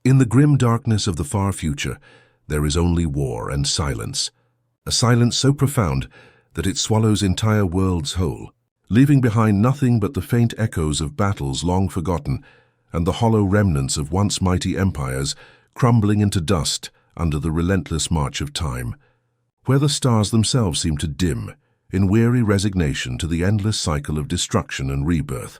In the grim darkness of the far future, there is only war and silence. A silence so profound that it swallows entire worlds whole, leaving behind nothing but the faint echoes of battles long forgotten and the hollow remnants of once mighty empires crumbling into dust under the relentless march of time, where the stars themselves seem to dim in weary resignation to the endless cycle of destruction and rebirth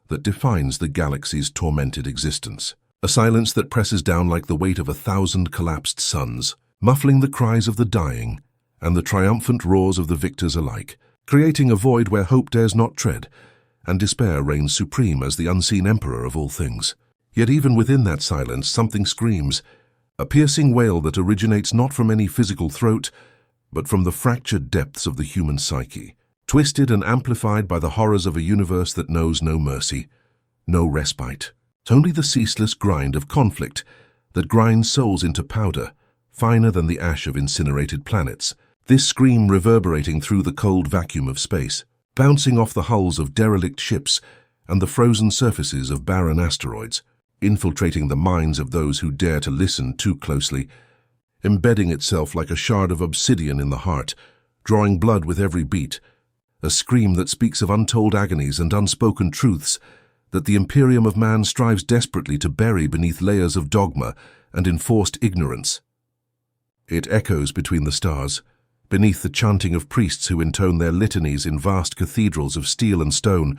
that defines the galaxy's tormented existence. A silence that presses down like the weight of 1,000 collapsed suns, muffling the cries of the dying and the triumphant roars of the victors alike, creating a void where hope dares not tread, and despair reigns supreme as the unseen emperor of all things. Yet even within that silence, something screams, a piercing wail that originates not from any physical throat, but from the fractured depths of the human psyche, twisted and amplified by the horrors of a universe that knows no mercy, no respite. Only the ceaseless grind of conflict that grinds souls into powder, finer than the ash of incinerated planets. This scream reverberating through the cold vacuum of space, bouncing off the hulls of derelict ships and the frozen surfaces of barren asteroids, infiltrating the minds of those who dare to listen too closely, embedding itself like a shard of obsidian in the heart, drawing blood with every beat, a scream that speaks of untold agonies and unspoken truths that the Imperium of man strives desperately to bury beneath layers of dogma and enforced ignorance. It echoes between the stars, beneath the chanting of priests who intone their litanies in vast cathedrals of steel and stone,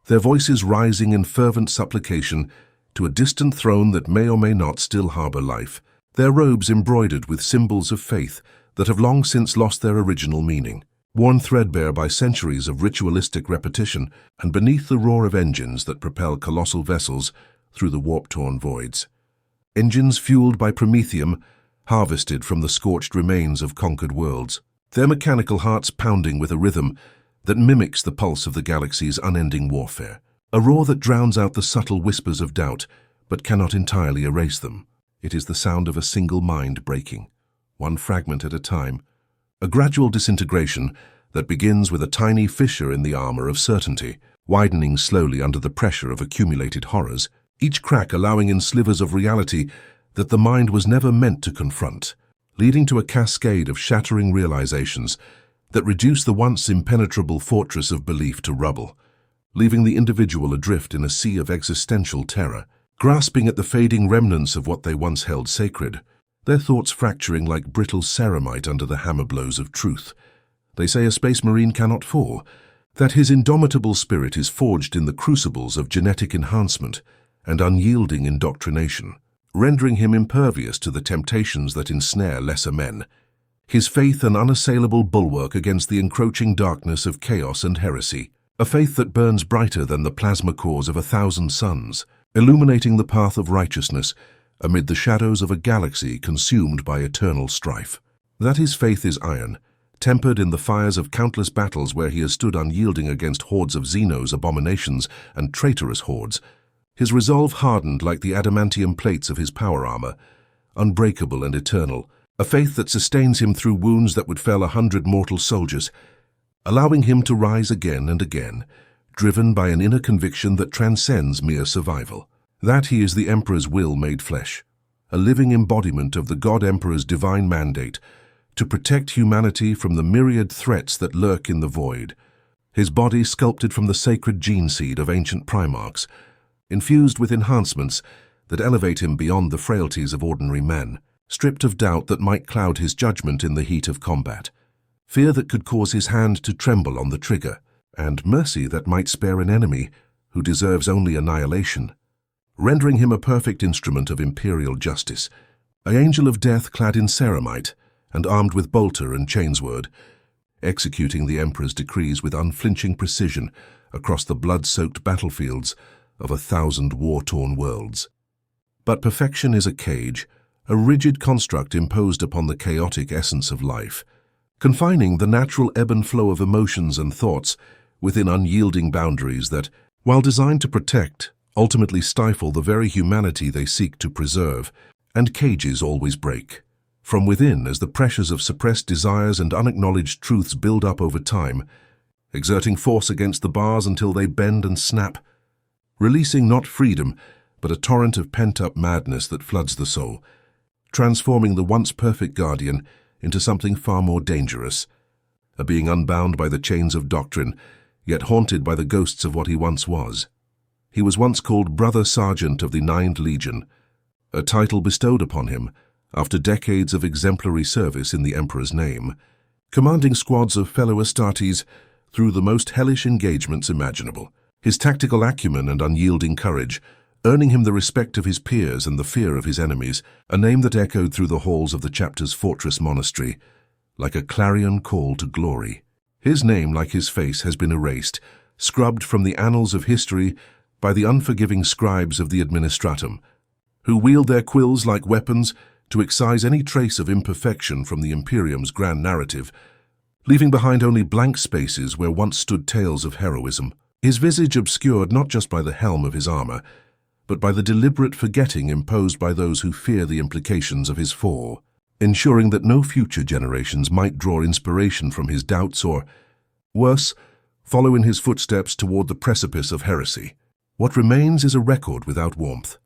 their voices rising in fervent supplication to a distant throne that may or may not still harbor life, their robes embroidered with symbols of faith that have long since lost their original meaning, worn threadbare by centuries of ritualistic repetition, and beneath the roar of engines that propel colossal vessels through the warp-torn voids. Engines fueled by promethium, harvested from the scorched remains of conquered worlds, their mechanical hearts pounding with a rhythm that mimics the pulse of the galaxy's unending warfare, a roar that drowns out the subtle whispers of doubt but cannot entirely erase them. It is the sound of a single mind breaking, one fragment at a time, a gradual disintegration that begins with a tiny fissure in the armor of certainty, widening slowly under the pressure of accumulated horrors, each crack allowing in slivers of reality that the mind was never meant to confront, leading to a cascade of shattering realizations that reduce the once impenetrable fortress of belief to rubble, leaving the individual adrift in a sea of existential terror, grasping at the fading remnants of what they once held sacred, their thoughts fracturing like brittle ceramite under the hammer blows of truth. They say a space marine cannot fall, that his indomitable spirit is forged in the crucibles of genetic enhancement and unyielding indoctrination, rendering him impervious to the temptations that ensnare lesser men. His faith an unassailable bulwark against the encroaching darkness of chaos and heresy, a faith that burns brighter than the plasma cores of 1,000 suns, illuminating the path of righteousness amid the shadows of a galaxy consumed by eternal strife. That his faith is iron, tempered in the fires of countless battles where he has stood unyielding against hordes of Xenos abominations and traitorous hordes, his resolve hardened like the adamantium plates of his power armor, unbreakable and eternal, a faith that sustains him through wounds that would fell 100 mortal soldiers, allowing him to rise again and again, driven by an inner conviction that transcends mere survival. That he is the Emperor's will made flesh, a living embodiment of the God Emperor's divine mandate to protect humanity from the myriad threats that lurk in the void, his body sculpted from the sacred gene seed of ancient primarchs, infused with enhancements that elevate him beyond the frailties of ordinary men, stripped of doubt that might cloud his judgment in the heat of combat, fear that could cause his hand to tremble on the trigger, and mercy that might spare an enemy who deserves only annihilation, rendering him a perfect instrument of imperial justice, an angel of death clad in ceramite and armed with bolter and chainsword, executing the Emperor's decrees with unflinching precision across the blood-soaked battlefields of 1,000 war-torn worlds. But perfection is a cage, a rigid construct imposed upon the chaotic essence of life, confining the natural ebb and flow of emotions and thoughts within unyielding boundaries that, while designed to protect, ultimately stifle the very humanity they seek to preserve, and cages always break. From within, as the pressures of suppressed desires and unacknowledged truths build up over time, exerting force against the bars until they bend and snap, releasing not freedom, but a torrent of pent-up madness that floods the soul, transforming the once perfect guardian into something far more dangerous, a being unbound by the chains of doctrine, yet haunted by the ghosts of what he once was. He was once called Brother Sergeant of the 9th Legion, a title bestowed upon him after decades of exemplary service in the Emperor's name, commanding squads of fellow Astartes through the most hellish engagements imaginable. His tactical acumen and unyielding courage earning him the respect of his peers and the fear of his enemies, a name that echoed through the halls of the chapter's fortress monastery like a clarion call to glory. His name, like his face, has been erased, scrubbed from the annals of history by the unforgiving scribes of the administratum, who wield their quills like weapons to excise any trace of imperfection from the Imperium's grand narrative, leaving behind only blank spaces where once stood tales of heroism. His visage obscured not just by the helm of his armor, but by the deliberate forgetting imposed by those who fear the implications of his fall, ensuring that no future generations might draw inspiration from his doubts or, worse, follow in his footsteps toward the precipice of heresy. What remains is a record without warmth,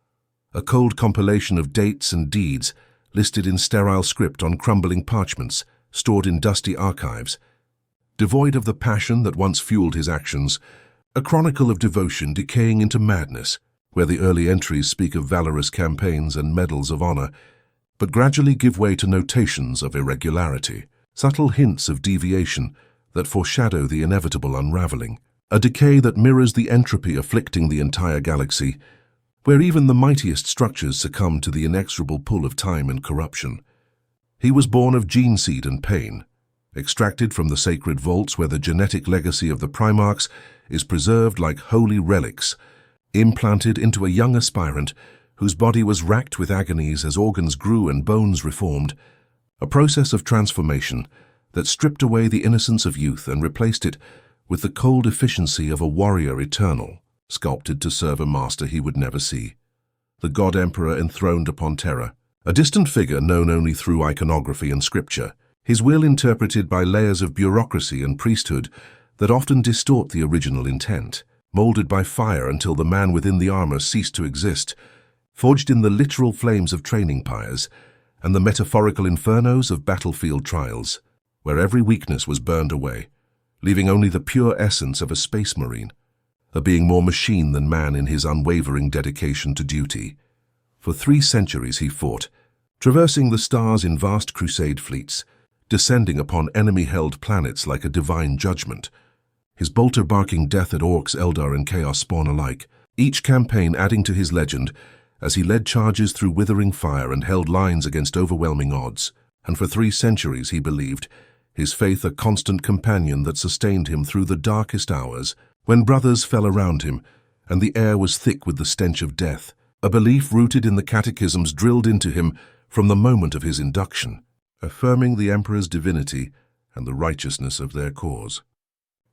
a cold compilation of dates and deeds listed in sterile script on crumbling parchments stored in dusty archives, devoid of the passion that once fueled his actions, a chronicle of devotion decaying into madness, where the early entries speak of valorous campaigns and medals of honor, but gradually give way to notations of irregularity, subtle hints of deviation that foreshadow the inevitable unraveling, a decay that mirrors the entropy afflicting the entire galaxy, where even the mightiest structures succumb to the inexorable pull of time and corruption. He was born of gene seed and pain, extracted from the sacred vaults where the genetic legacy of the Primarchs is preserved like holy relics, implanted into a young aspirant whose body was racked with agonies as organs grew and bones reformed, a process of transformation that stripped away the innocence of youth and replaced it with the cold efficiency of a warrior eternal, sculpted to serve a master he would never see. The God Emperor enthroned upon Terra, a distant figure known only through iconography and scripture, his will interpreted by layers of bureaucracy and priesthood that often distort the original intent, molded by fire until the man within the armor ceased to exist, forged in the literal flames of training pyres and the metaphorical infernos of battlefield trials, where every weakness was burned away, leaving only the pure essence of a space marine, a being more machine than man in his unwavering dedication to duty. For 3 centuries he fought, traversing the stars in vast crusade fleets, descending upon enemy-held planets like a divine judgment, his bolter-barking death at orcs, Eldar, and Chaos Spawn alike, each campaign adding to his legend as he led charges through withering fire and held lines against overwhelming odds. And for 3 centuries, he believed, his faith a constant companion that sustained him through the darkest hours, when brothers fell around him and the air was thick with the stench of death, a belief rooted in the catechisms drilled into him from the moment of his induction, affirming the Emperor's divinity and the righteousness of their cause.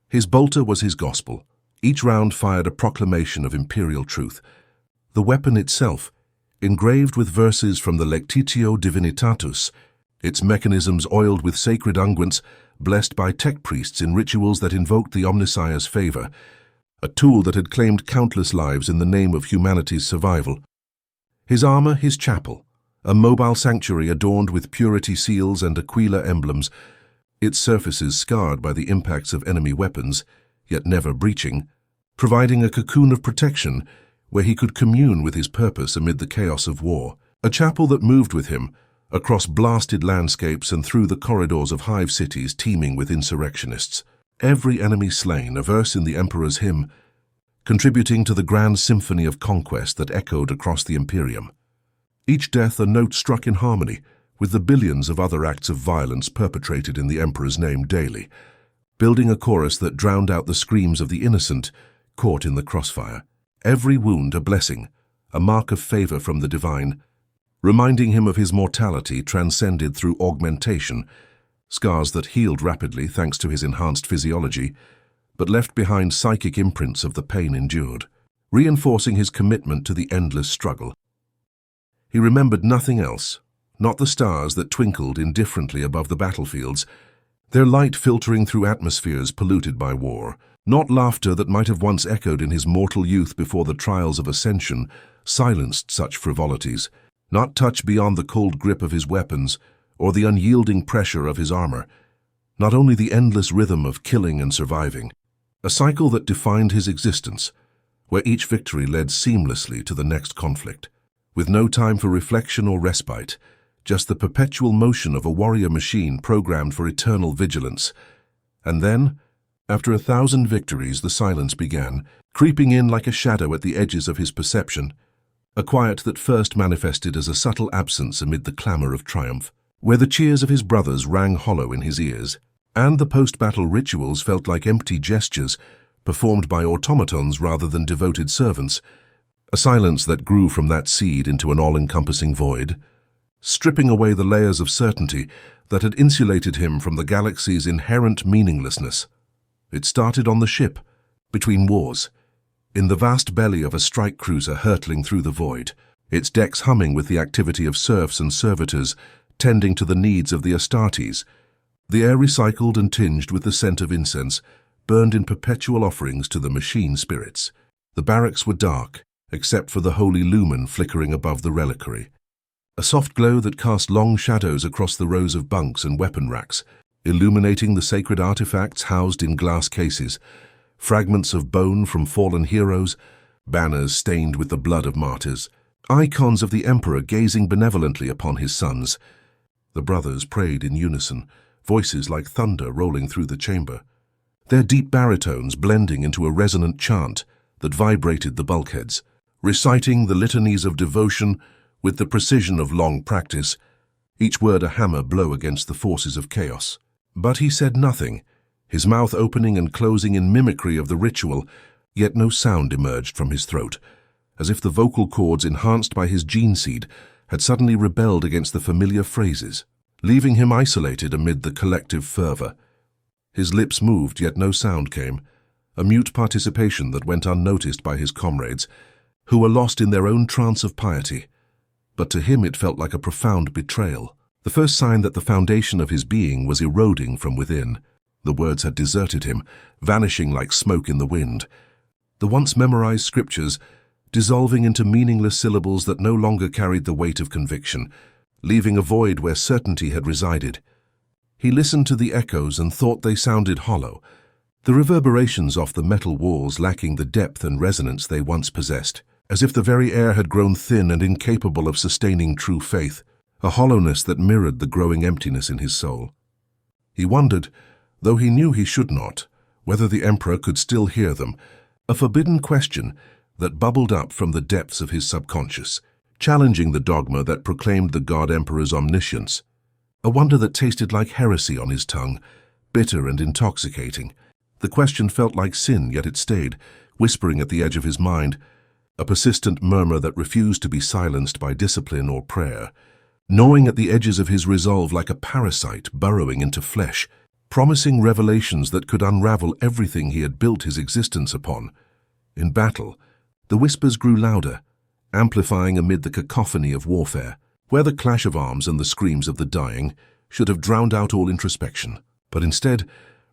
His bolter was his gospel. Each round fired a proclamation of imperial truth. The weapon itself, engraved with verses from the Lectitio Divinitatus, its mechanisms oiled with sacred unguents, blessed by tech priests in rituals that invoked the Omnissiah's favor, a tool that had claimed countless lives in the name of humanity's survival. His armor, his chapel, a mobile sanctuary adorned with purity seals and Aquila emblems, its surfaces scarred by the impacts of enemy weapons, yet never breaching, providing a cocoon of protection where he could commune with his purpose amid the chaos of war. A chapel that moved with him, across blasted landscapes and through the corridors of hive cities teeming with insurrectionists. Every enemy slain, a verse in the Emperor's hymn, contributing to the grand symphony of conquest that echoed across the Imperium. Each death a note struck in harmony with the billions of other acts of violence perpetrated in the Emperor's name daily, building a chorus that drowned out the screams of the innocent caught in the crossfire. Every wound a blessing, a mark of favor from the divine, reminding him of his mortality transcended through augmentation, scars that healed rapidly thanks to his enhanced physiology, but left behind psychic imprints of the pain endured, reinforcing his commitment to the endless struggle. He remembered nothing else, not the stars that twinkled indifferently above the battlefields, their light filtering through atmospheres polluted by war, not laughter that might have once echoed in his mortal youth before the trials of ascension silenced such frivolities, not touch beyond the cold grip of his weapons or the unyielding pressure of his armor, not only the endless rhythm of killing and surviving, a cycle that defined his existence, where each victory led seamlessly to the next conflict, with no time for reflection or respite, just the perpetual motion of a warrior machine programmed for eternal vigilance. And then, after 1,000 victories, the silence began, creeping in like a shadow at the edges of his perception, a quiet that first manifested as a subtle absence amid the clamor of triumph, where the cheers of his brothers rang hollow in his ears, and the post-battle rituals felt like empty gestures performed by automatons rather than devoted servants, a silence that grew from that seed into an all-encompassing void, stripping away the layers of certainty that had insulated him from the galaxy's inherent meaninglessness. It started on the ship, between wars, in the vast belly of a strike cruiser hurtling through the void, its decks humming with the activity of serfs and servitors tending to the needs of the Astartes, the air recycled and tinged with the scent of incense, burned in perpetual offerings to the machine spirits. The barracks were dark, except for the holy lumen flickering above the reliquary, a soft glow that cast long shadows across the rows of bunks and weapon racks, illuminating the sacred artifacts housed in glass cases, fragments of bone from fallen heroes, banners stained with the blood of martyrs, icons of the emperor gazing benevolently upon his sons. The brothers prayed in unison, voices like thunder rolling through the chamber, their deep baritones blending into a resonant chant that vibrated the bulkheads, reciting the litanies of devotion with the precision of long practice, each word a hammer blow against the forces of chaos. But he said nothing, his mouth opening and closing in mimicry of the ritual, yet no sound emerged from his throat, as if the vocal cords enhanced by his gene seed had suddenly rebelled against the familiar phrases, leaving him isolated amid the collective fervor. His lips moved, yet no sound came, a mute participation that went unnoticed by his comrades, who were lost in their own trance of piety. But to him it felt like a profound betrayal, the first sign that the foundation of his being was eroding from within. The words had deserted him, vanishing like smoke in the wind. The once memorized scriptures dissolving into meaningless syllables that no longer carried the weight of conviction, leaving a void where certainty had resided. He listened to the echoes and thought they sounded hollow, the reverberations off the metal walls lacking the depth and resonance they once possessed, as if the very air had grown thin and incapable of sustaining true faith, a hollowness that mirrored the growing emptiness in his soul. He wondered, though he knew he should not, whether the Emperor could still hear them, a forbidden question that bubbled up from the depths of his subconscious, challenging the dogma that proclaimed the God Emperor's omniscience, a wonder that tasted like heresy on his tongue, bitter and intoxicating. The question felt like sin, yet it stayed, whispering at the edge of his mind, a persistent murmur that refused to be silenced by discipline or prayer, gnawing at the edges of his resolve like a parasite burrowing into flesh, promising revelations that could unravel everything he had built his existence upon. In battle, the whispers grew louder, amplifying amid the cacophony of warfare, where the clash of arms and the screams of the dying should have drowned out all introspection, but instead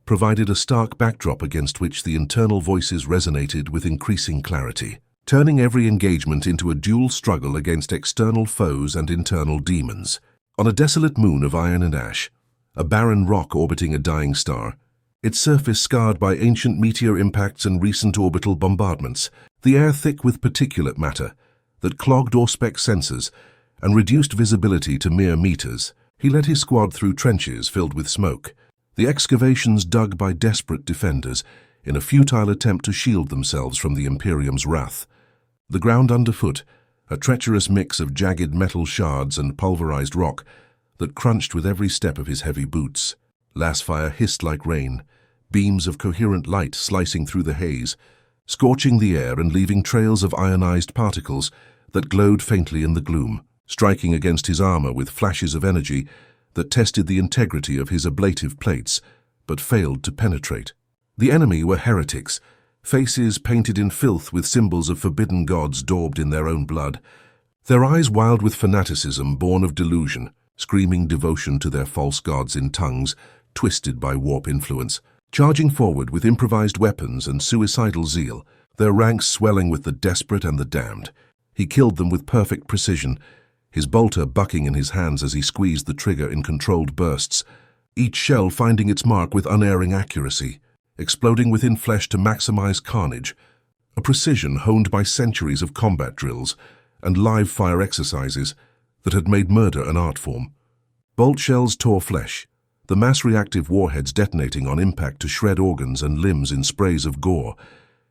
provided a stark backdrop against which the internal voices resonated with increasing clarity, turning every engagement into a dual struggle against external foes and internal demons. On a desolate moon of iron and ash, a barren rock orbiting a dying star, its surface scarred by ancient meteor impacts and recent orbital bombardments, the air thick with particulate matter that clogged Auspex sensors and reduced visibility to mere meters, he led his squad through trenches filled with smoke, the excavations dug by desperate defenders in a futile attempt to shield themselves from the Imperium's wrath. The ground underfoot, a treacherous mix of jagged metal shards and pulverized rock that crunched with every step of his heavy boots. Lasfire hissed like rain, beams of coherent light slicing through the haze, scorching the air and leaving trails of ionized particles that glowed faintly in the gloom, striking against his armor with flashes of energy that tested the integrity of his ablative plates, but failed to penetrate. The enemy were heretics, faces painted in filth with symbols of forbidden gods daubed in their own blood, their eyes wild with fanaticism born of delusion, screaming devotion to their false gods in tongues twisted by warp influence, charging forward with improvised weapons and suicidal zeal, their ranks swelling with the desperate and the damned. He killed them with perfect precision, his bolter bucking in his hands as he squeezed the trigger in controlled bursts, each shell finding its mark with unerring accuracy, exploding within flesh to maximize carnage, a precision honed by centuries of combat drills and live-fire exercises that had made murder an art form. Bolt shells tore flesh, the mass-reactive warheads detonating on impact to shred organs and limbs in sprays of gore,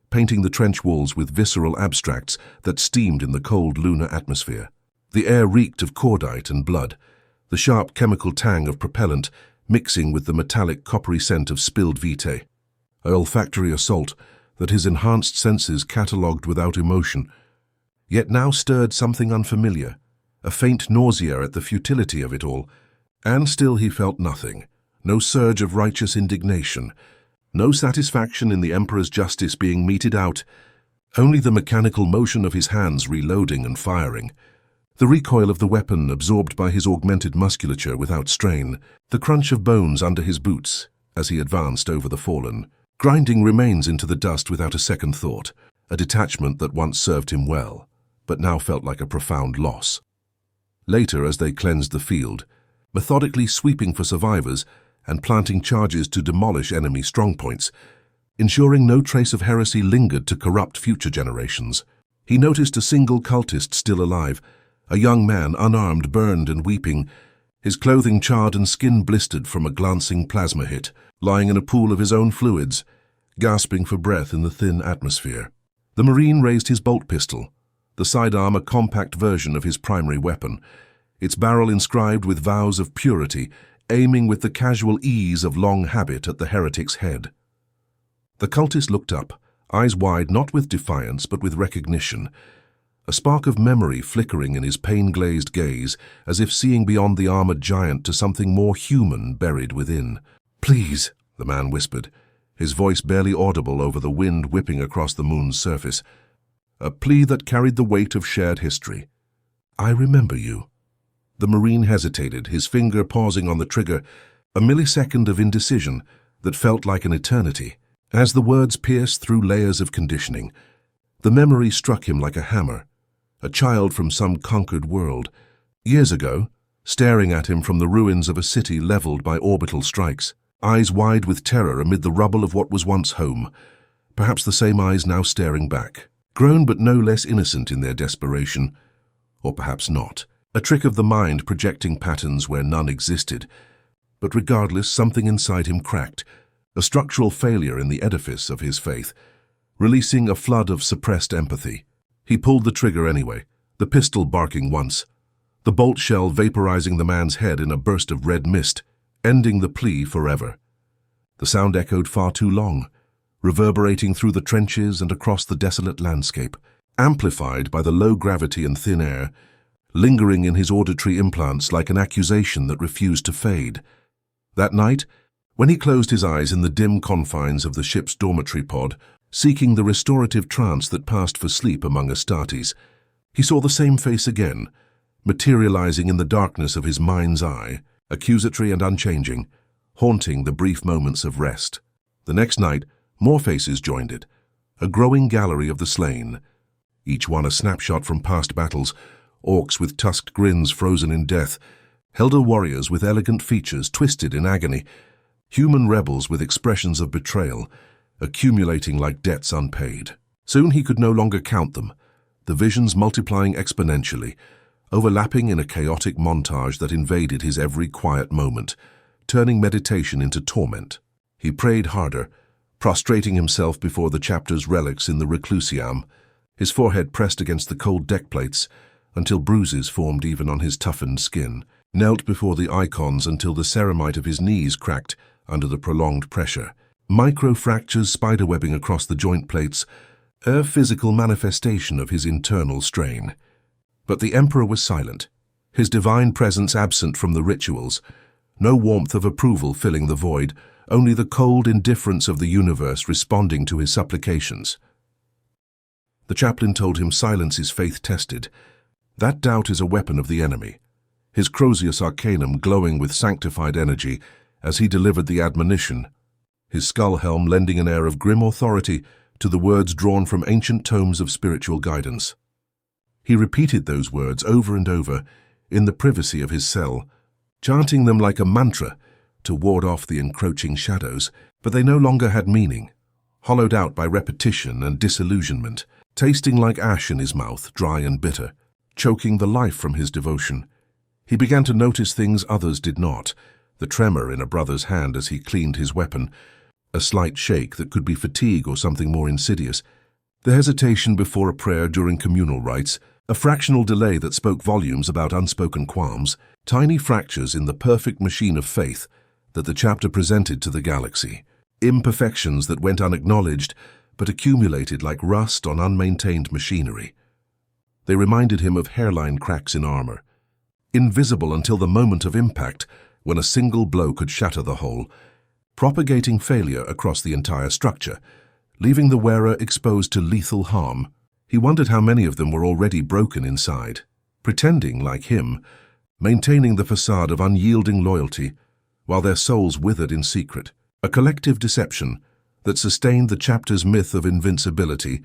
painting the trench walls with visceral abstracts that steamed in the cold lunar atmosphere. The air reeked of cordite and blood, the sharp chemical tang of propellant mixing with the metallic coppery scent of spilled vitae. An olfactory assault that his enhanced senses catalogued without emotion, yet now stirred something unfamiliar, a faint nausea at the futility of it all, and still he felt nothing, no surge of righteous indignation, no satisfaction in the Emperor's justice being meted out, only the mechanical motion of his hands reloading and firing, the recoil of the weapon absorbed by his augmented musculature without strain, the crunch of bones under his boots as he advanced over the fallen, grinding remains into the dust without a second thought, a detachment that once served him well, but now felt like a profound loss. Later, as they cleansed the field, methodically sweeping for survivors and planting charges to demolish enemy strongpoints, ensuring no trace of heresy lingered to corrupt future generations, he noticed a single cultist still alive, a young man, unarmed, burned and weeping, his clothing charred and skin blistered from a glancing plasma hit, lying in a pool of his own fluids, gasping for breath in the thin atmosphere. The Marine raised his bolt pistol, the sidearm a compact version of his primary weapon, its barrel inscribed with vows of purity, aiming with the casual ease of long habit at the heretic's head. The cultist looked up, eyes wide not with defiance but with recognition, a spark of memory flickering in his pain-glazed gaze, as if seeing beyond the armored giant to something more human buried within. "Please," the man whispered, his voice barely audible over the wind whipping across the moon's surface, a plea that carried the weight of shared history. "I remember you." The Marine hesitated, his finger pausing on the trigger, a millisecond of indecision that felt like an eternity. As the words pierced through layers of conditioning, the memory struck him like a hammer, a child from some conquered world, years ago, staring at him from the ruins of a city leveled by orbital strikes, eyes wide with terror amid the rubble of what was once home, perhaps the same eyes now staring back, grown but no less innocent in their desperation, or perhaps not, a trick of the mind projecting patterns where none existed. But regardless, something inside him cracked, a structural failure in the edifice of his faith, releasing a flood of suppressed empathy. He pulled the trigger anyway, the pistol barking once, the bolt shell vaporizing the man's head in a burst of red mist, ending the plea forever. The sound echoed far too long, reverberating through the trenches and across the desolate landscape, amplified by the low gravity and thin air, lingering in his auditory implants like an accusation that refused to fade. That night, when he closed his eyes in the dim confines of the ship's dormitory pod, seeking the restorative trance that passed for sleep among Astartes, he saw the same face again, materializing in the darkness of his mind's eye, accusatory and unchanging, haunting the brief moments of rest. The next night, more faces joined it, a growing gallery of the slain, each one a snapshot from past battles, orcs with tusked grins frozen in death, Helder warriors with elegant features twisted in agony, human rebels with expressions of betrayal, accumulating like debts unpaid. Soon he could no longer count them, the visions multiplying exponentially, overlapping in a chaotic montage that invaded his every quiet moment, turning meditation into torment. He prayed harder, prostrating himself before the chapter's relics in the reclusiam, his forehead pressed against the cold deck plates until bruises formed even on his toughened skin, knelt before the icons until the ceramite of his knees cracked under the prolonged pressure, micro-fractures spiderwebbing across the joint plates, a physical manifestation of his internal strain. But the Emperor was silent, his divine presence absent from the rituals, no warmth of approval filling the void, only the cold indifference of the universe responding to his supplications. The chaplain told him silence is faith-tested. That doubt is a weapon of the enemy, his Crozius Arcanum glowing with sanctified energy as he delivered the admonition, his skull helm lending an air of grim authority to the words drawn from ancient tomes of spiritual guidance. He repeated those words over and over in the privacy of his cell, chanting them like a mantra to ward off the encroaching shadows, but they no longer had meaning, hollowed out by repetition and disillusionment, tasting like ash in his mouth, dry and bitter, choking the life from his devotion. He began to notice things others did not, the tremor in a brother's hand as he cleaned his weapon, a slight shake that could be fatigue or something more insidious, the hesitation before a prayer during communal rites, a fractional delay that spoke volumes about unspoken qualms, tiny fractures in the perfect machine of faith that the chapter presented to the galaxy, imperfections that went unacknowledged but accumulated like rust on unmaintained machinery. They reminded him of hairline cracks in armor, invisible until the moment of impact when a single blow could shatter the whole, propagating failure across the entire structure, leaving the wearer exposed to lethal harm. He wondered how many of them were already broken inside, pretending like him, maintaining the facade of unyielding loyalty, while their souls withered in secret, a collective deception that sustained the chapter's myth of invincibility,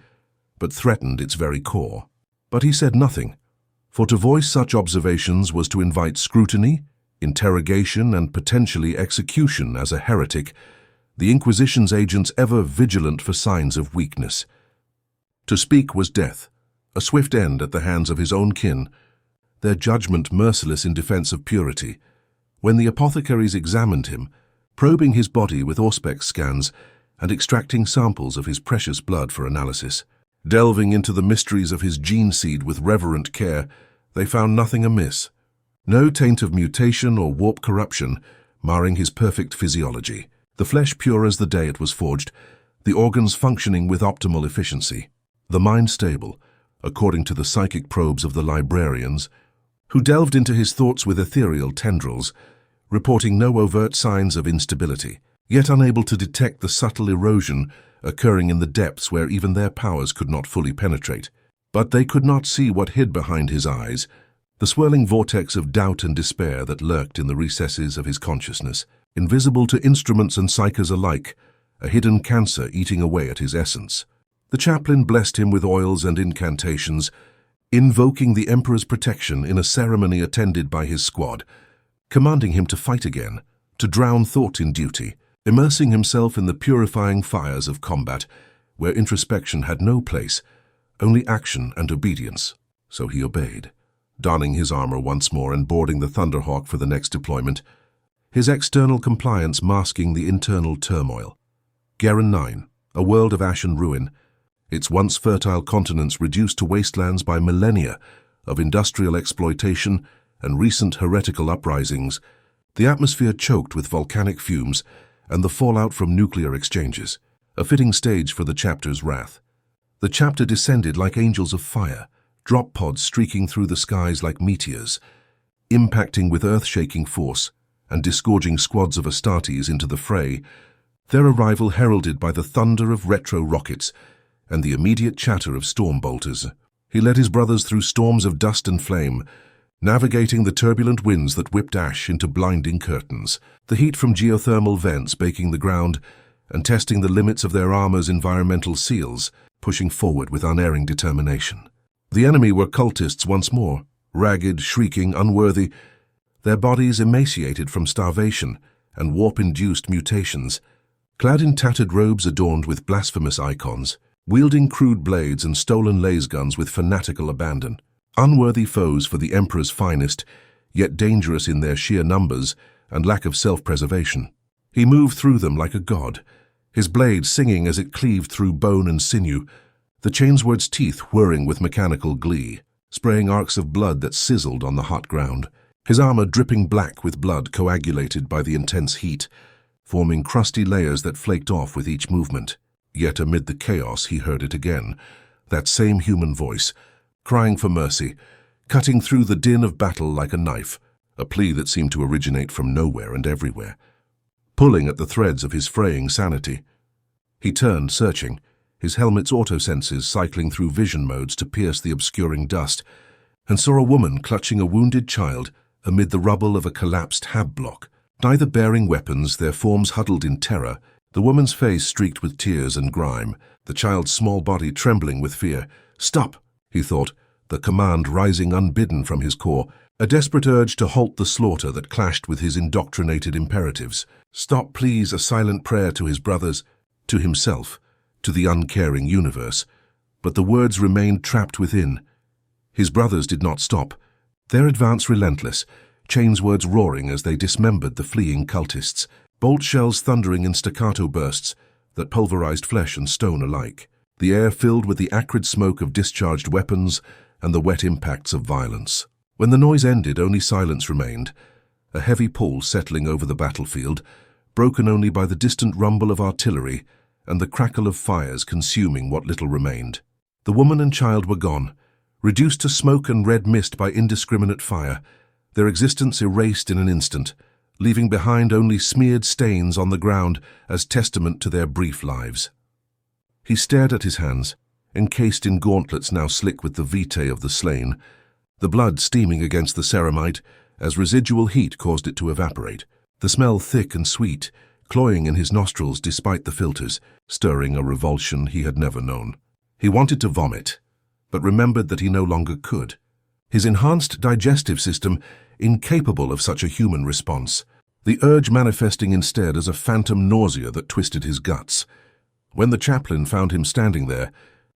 but threatened its very core. But he said nothing, for to voice such observations was to invite scrutiny, interrogation, and potentially execution as a heretic, the Inquisition's agents ever vigilant for signs of weakness. To speak was death, a swift end at the hands of his own kin, their judgment merciless in defense of purity. When the apothecaries examined him, probing his body with auspex scans and extracting samples of his precious blood for analysis, delving into the mysteries of his gene seed with reverent care, they found nothing amiss. No taint of mutation or warp corruption marring his perfect physiology, the flesh pure as the day it was forged, the organs functioning with optimal efficiency, the mind stable, according to the psychic probes of the librarians, who delved into his thoughts with ethereal tendrils, reporting no overt signs of instability, yet unable to detect the subtle erosion occurring in the depths where even their powers could not fully penetrate. But they could not see what hid behind his eyes, the swirling vortex of doubt and despair that lurked in the recesses of his consciousness, invisible to instruments and psychers alike, a hidden cancer eating away at his essence. The chaplain blessed him with oils and incantations, invoking the Emperor's protection in a ceremony attended by his squad, commanding him to fight again, to drown thought in duty, immersing himself in the purifying fires of combat, where introspection had no place, only action and obedience. So he obeyed, donning his armor once more and boarding the Thunderhawk for the next deployment, his external compliance masking the internal turmoil. Garen 9, a world of ash and ruin, its once fertile continents reduced to wastelands by millennia of industrial exploitation and recent heretical uprisings, the atmosphere choked with volcanic fumes and the fallout from nuclear exchanges, a fitting stage for the chapter's wrath. The chapter descended like angels of fire, drop pods streaking through the skies like meteors, impacting with earth-shaking force and disgorging squads of Astartes into the fray, their arrival heralded by the thunder of retro rockets and the immediate chatter of storm bolters. He led his brothers through storms of dust and flame, navigating the turbulent winds that whipped ash into blinding curtains, the heat from geothermal vents baking the ground and testing the limits of their armor's environmental seals, pushing forward with unerring determination. The enemy were cultists once more, ragged, shrieking, unworthy, their bodies emaciated from starvation and warp-induced mutations, clad in tattered robes adorned with blasphemous icons, wielding crude blades and stolen laser guns with fanatical abandon. Unworthy foes for the Emperor's finest, yet dangerous in their sheer numbers and lack of self-preservation. He moved through them like a god, his blade singing as it cleaved through bone and sinew, the chainsword's teeth whirring with mechanical glee, spraying arcs of blood that sizzled on the hot ground, his armor dripping black with blood coagulated by the intense heat, forming crusty layers that flaked off with each movement. Yet amid the chaos he heard it again, that same human voice, crying for mercy, cutting through the din of battle like a knife, a plea that seemed to originate from nowhere and everywhere, pulling at the threads of his fraying sanity. He turned, searching, his helmet's autosenses cycling through vision modes to pierce the obscuring dust, and saw a woman clutching a wounded child amid the rubble of a collapsed hab block. Neither bearing weapons, their forms huddled in terror, the woman's face streaked with tears and grime, the child's small body trembling with fear. Stop, he thought, the command rising unbidden from his core, a desperate urge to halt the slaughter that clashed with his indoctrinated imperatives. Stop, please, a silent prayer to his brothers, to himself, to the uncaring universe. But the words remained trapped within. His brothers did not stop, their advance relentless, Chain's words roaring as they dismembered the fleeing cultists, bolt shells thundering in staccato bursts that pulverized flesh and stone alike, the air filled with the acrid smoke of discharged weapons and the wet impacts of violence. When the noise ended, only silence remained, a heavy pall settling over the battlefield, broken only by the distant rumble of artillery and the crackle of fires consuming what little remained. The woman and child were gone, reduced to smoke and red mist by indiscriminate fire, their existence erased in an instant, leaving behind only smeared stains on the ground as testament to their brief lives. He stared at his hands, encased in gauntlets now slick with the vitae of the slain, the blood steaming against the ceramite as residual heat caused it to evaporate, the smell thick and sweet, cloying in his nostrils despite the filters, stirring a revulsion he had never known. He wanted to vomit, but remembered that he no longer could. His enhanced digestive system incapable of such a human response, the urge manifesting instead as a phantom nausea that twisted his guts. When the chaplain found him standing there,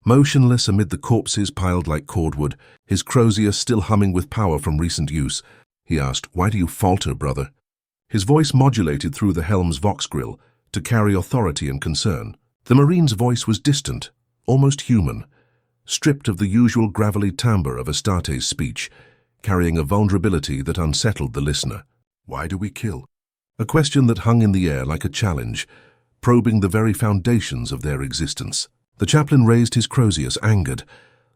motionless amid the corpses piled like cordwood, his crozier still humming with power from recent use, he asked, "Why do you falter, brother?" His voice modulated through the helm's vox grill to carry authority and concern. The Marine's voice was distant, almost human, stripped of the usual gravelly timbre of Astarte's speech, carrying a vulnerability that unsettled the listener. "Why do we kill?" A question that hung in the air like a challenge, probing the very foundations of their existence. The chaplain raised his crozius, angered,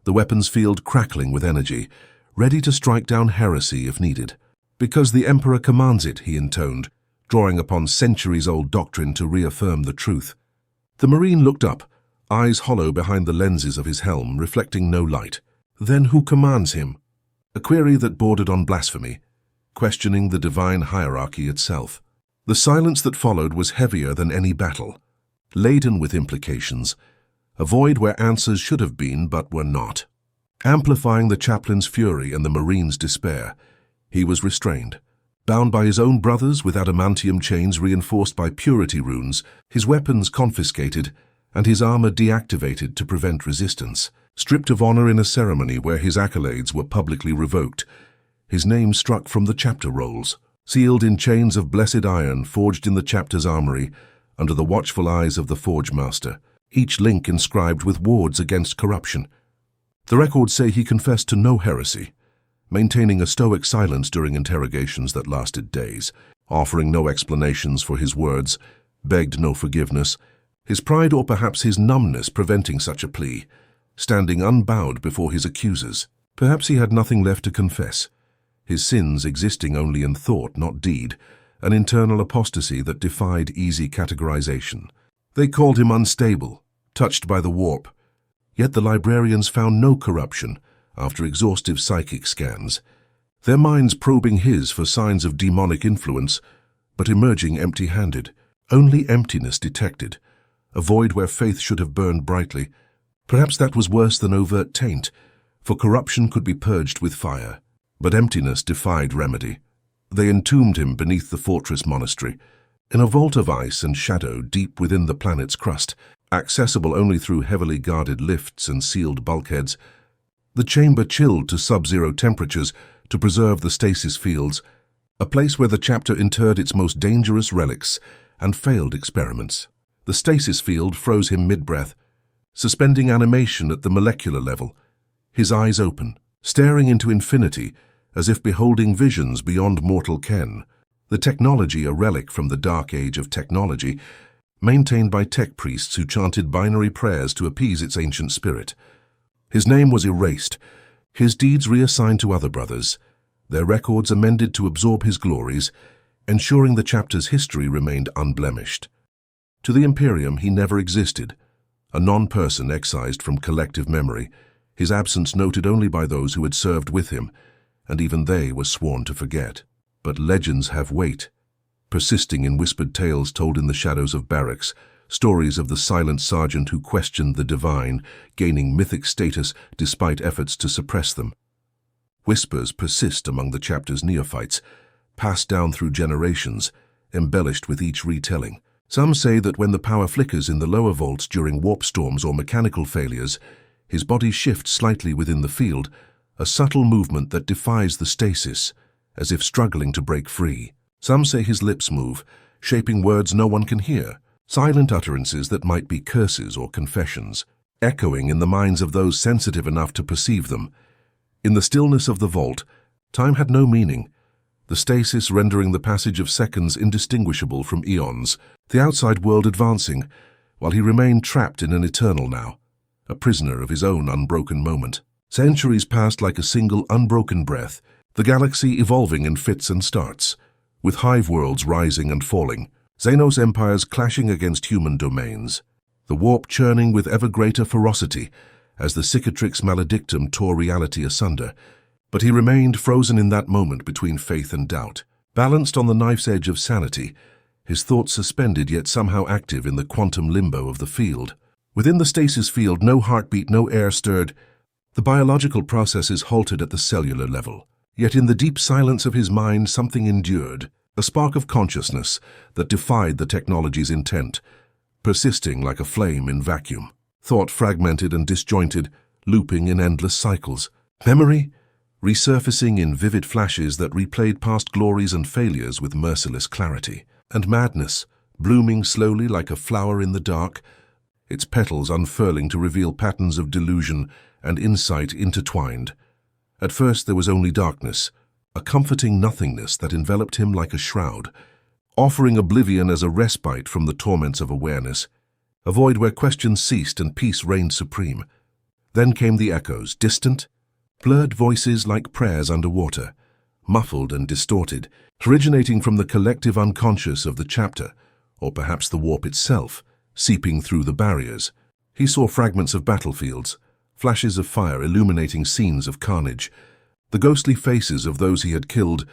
the weapons field crackling with energy, ready to strike down heresy if needed. "Because the Emperor commands it," he intoned, drawing upon centuries-old doctrine to reaffirm the truth. The Marine looked up, eyes hollow behind the lenses of his helm, reflecting no light. "Then who commands him?" A query that bordered on blasphemy, questioning the divine hierarchy itself. The silence that followed was heavier than any battle, laden with implications, a void where answers should have been but were not. Amplifying the chaplain's fury and the Marine's despair, he was restrained, bound by his own brothers with adamantium chains reinforced by purity runes, his weapons confiscated, and his armor deactivated to prevent resistance. Stripped of honor in a ceremony where his accolades were publicly revoked, his name struck from the chapter rolls, sealed in chains of blessed iron forged in the chapter's armory under the watchful eyes of the forge master, each link inscribed with wards against corruption. The records say he confessed to no heresy, maintaining a stoic silence during interrogations that lasted days, offering no explanations for his words, begged no forgiveness, his pride or perhaps his numbness preventing such a plea, standing unbowed before his accusers. Perhaps he had nothing left to confess, his sins existing only in thought, not deed, an internal apostasy that defied easy categorization. They called him unstable, touched by the warp, yet the librarians found no corruption after exhaustive psychic scans, their minds probing his for signs of demonic influence, but emerging empty-handed, only emptiness detected, a void where faith should have burned brightly. Perhaps that was worse than overt taint, for corruption could be purged with fire, but emptiness defied remedy. They entombed him beneath the fortress monastery, in a vault of ice and shadow deep within the planet's crust, accessible only through heavily guarded lifts and sealed bulkheads. The chamber chilled to sub-zero temperatures to preserve the stasis fields, a place where the chapter interred its most dangerous relics and failed experiments. The stasis field froze him mid-breath, suspending animation at the molecular level, his eyes open, staring into infinity as if beholding visions beyond mortal ken. The technology, a relic from the dark age of technology, maintained by tech priests who chanted binary prayers to appease its ancient spirit. His name was erased, his deeds reassigned to other brothers, their records amended to absorb his glories, ensuring the chapter's history remained unblemished. To the Imperium he never existed, a non-person excised from collective memory, his absence noted only by those who had served with him, and even they were sworn to forget. But legends have weight, persisting in whispered tales told in the shadows of barracks, stories of the silent sergeant who questioned the divine, gaining mythic status despite efforts to suppress them. Whispers persist among the chapter's neophytes, passed down through generations, embellished with each retelling. Some say that when the power flickers in the lower vaults during warp storms or mechanical failures, his body shifts slightly within the field, a subtle movement that defies the stasis, as if struggling to break free. Some say his lips move, shaping words no one can hear, silent utterances that might be curses or confessions, echoing in the minds of those sensitive enough to perceive them. In the stillness of the vault, time had no meaning, the stasis rendering the passage of seconds indistinguishable from eons, the outside world advancing, while he remained trapped in an eternal now, a prisoner of his own unbroken moment. Centuries passed like a single unbroken breath, the galaxy evolving in fits and starts, with hive worlds rising and falling, Xenos empires clashing against human domains, the warp churning with ever greater ferocity as the cicatrix maledictum tore reality asunder. But he remained frozen in that moment between faith and doubt, balanced on the knife's edge of sanity, his thoughts suspended yet somehow active in the quantum limbo of the field. Within the stasis field, no heartbeat, no air stirred. The biological processes halted at the cellular level. Yet in the deep silence of his mind, something endured, a spark of consciousness that defied the technology's intent, persisting like a flame in vacuum. Thought fragmented and disjointed, looping in endless cycles. Memory? Resurfacing in vivid flashes that replayed past glories and failures with merciless clarity. And madness, blooming slowly like a flower in the dark, its petals unfurling to reveal patterns of delusion and insight intertwined. At first there was only darkness, a comforting nothingness that enveloped him like a shroud, offering oblivion as a respite from the torments of awareness, a void where questions ceased and peace reigned supreme. Then came the echoes, distant, blurred voices like prayers underwater, muffled and distorted, originating from the collective unconscious of the chapter, or perhaps the warp itself, seeping through the barriers. He saw fragments of battlefields, flashes of fire illuminating scenes of carnage, the ghostly faces of those he had killed,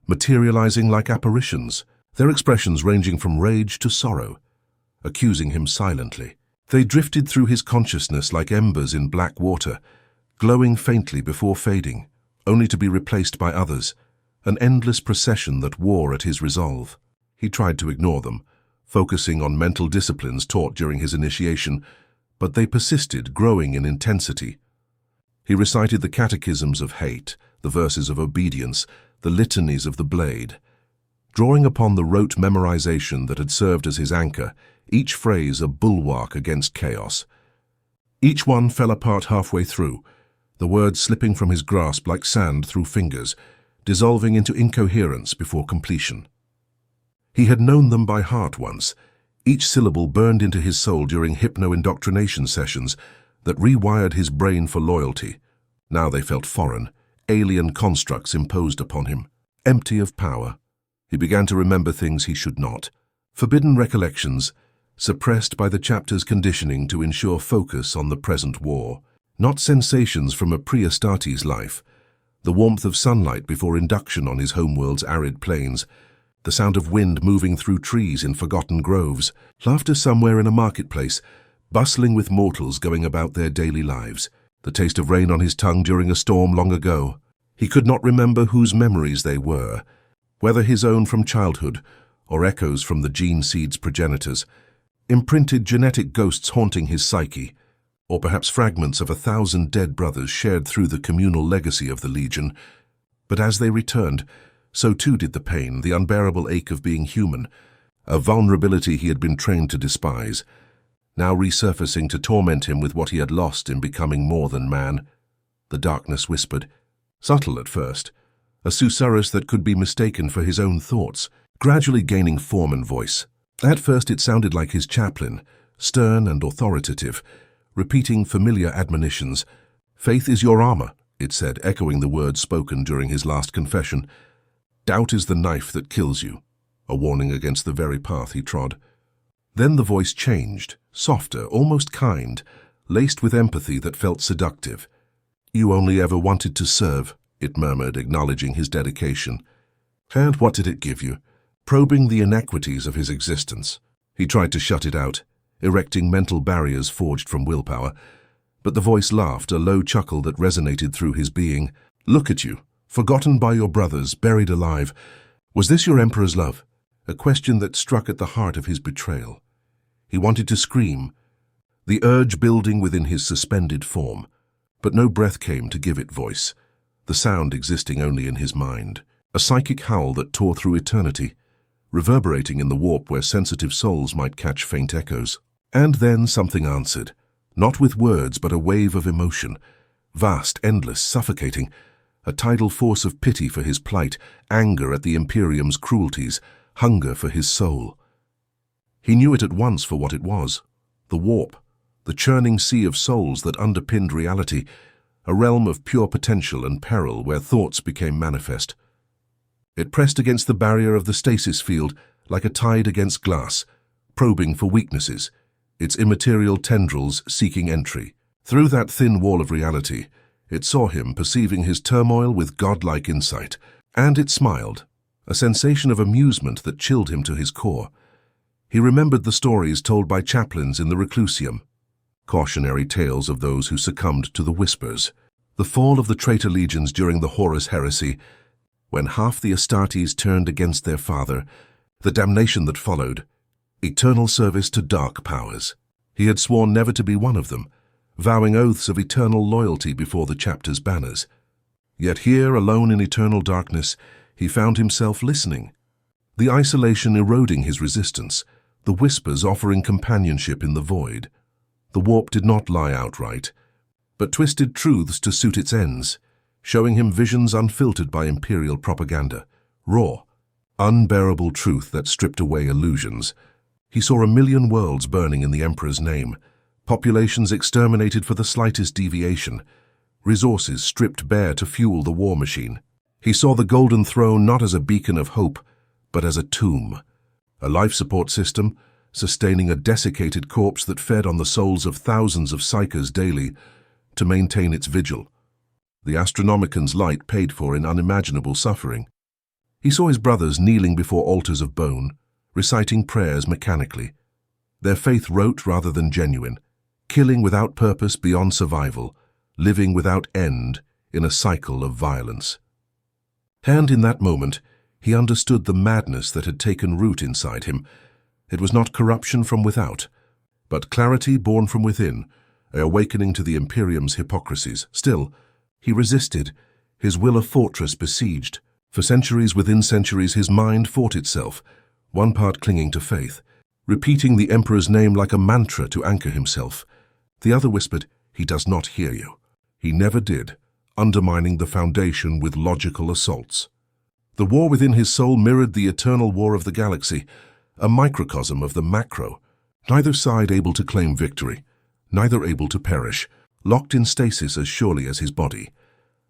materializing like apparitions, their expressions ranging from rage to sorrow, accusing him silently. They drifted through his consciousness like embers in black water, glowing faintly before fading, only to be replaced by others, an endless procession that wore at his resolve. He tried to ignore them, focusing on mental disciplines taught during his initiation, but they persisted, growing in intensity. He recited the catechisms of hate, the verses of obedience, the litanies of the blade, drawing upon the rote memorization that had served as his anchor, each phrase a bulwark against chaos. Each one fell apart halfway through, the words slipping from his grasp like sand through fingers, dissolving into incoherence before completion. He had known them by heart once, each syllable burned into his soul during hypno-indoctrination sessions that rewired his brain for loyalty. Now they felt foreign, alien constructs imposed upon him, empty of power. He began to remember things he should not, forbidden recollections, suppressed by the chapter's conditioning to ensure focus on the present war. Not sensations from a pre-Astartes life, the warmth of sunlight before induction on his homeworld's arid plains, the sound of wind moving through trees in forgotten groves, laughter somewhere in a marketplace, bustling with mortals going about their daily lives, the taste of rain on his tongue during a storm long ago. He could not remember whose memories they were, whether his own from childhood or echoes from the gene seed's progenitors, imprinted genetic ghosts haunting his psyche, or perhaps fragments of 1,000 dead brothers shared through the communal legacy of the Legion. But as they returned, so too did the pain, the unbearable ache of being human, a vulnerability he had been trained to despise, now resurfacing to torment him with what he had lost in becoming more than man. The darkness whispered, subtle at first, a susurrus that could be mistaken for his own thoughts, gradually gaining form and voice. At first it sounded like his chaplain, stern and authoritative, repeating familiar admonitions. Faith is your armor, it said, echoing the words spoken during his last confession. Doubt is the knife that kills you, a warning against the very path he trod. Then the voice changed, softer, almost kind, laced with empathy that felt seductive. You only ever wanted to serve, it murmured, acknowledging his dedication. And what did it give you? Probing the inequities of his existence. He tried to shut it out, erecting mental barriers forged from willpower. But the voice laughed, a low chuckle that resonated through his being. "Look at you, forgotten by your brothers, buried alive. Was this your Emperor's love?" A question that struck at the heart of his betrayal. He wanted to scream, the urge building within his suspended form, but no breath came to give it voice, the sound existing only in his mind. A psychic howl that tore through eternity, reverberating in the warp where sensitive souls might catch faint echoes. And then something answered, not with words but a wave of emotion, vast, endless, suffocating, a tidal force of pity for his plight, anger at the Imperium's cruelties, hunger for his soul. He knew it at once for what it was, the warp, the churning sea of souls that underpinned reality, a realm of pure potential and peril where thoughts became manifest. It pressed against the barrier of the stasis field like a tide against glass, probing for weaknesses, its immaterial tendrils seeking entry. Through that thin wall of reality, it saw him perceiving his turmoil with godlike insight, and it smiled, a sensation of amusement that chilled him to his core. He remembered the stories told by chaplains in the Reclusium, cautionary tales of those who succumbed to the Whispers, the fall of the traitor legions during the Horus heresy, when half the Astartes turned against their father, the damnation that followed, eternal service to dark powers. He had sworn never to be one of them, vowing oaths of eternal loyalty before the chapter's banners. Yet here, alone in eternal darkness, he found himself listening, the isolation eroding his resistance, the whispers offering companionship in the void. The warp did not lie outright, but twisted truths to suit its ends, showing him visions unfiltered by imperial propaganda, raw, unbearable truth that stripped away illusions. He saw 1,000,000 worlds burning in the Emperor's name, populations exterminated for the slightest deviation, resources stripped bare to fuel the war machine. He saw the Golden Throne not as a beacon of hope, but as a tomb, a life support system sustaining a desiccated corpse that fed on the souls of thousands of psychers daily to maintain its vigil. The Astronomican's light paid for in unimaginable suffering. He saw his brothers kneeling before altars of bone, reciting prayers mechanically, their faith rote rather than genuine, killing without purpose beyond survival, living without end in a cycle of violence. And in that moment, he understood the madness that had taken root inside him. It was not corruption from without, but clarity born from within, an awakening to the Imperium's hypocrisies. Still, he resisted, his will a fortress besieged. For centuries within centuries his mind fought itself, one part clinging to faith, repeating the Emperor's name like a mantra to anchor himself. The other whispered, "He does not hear you." He never did, undermining the foundation with logical assaults. The war within his soul mirrored the eternal war of the galaxy, a microcosm of the macro, neither side able to claim victory, neither able to perish, locked in stasis as surely as his body.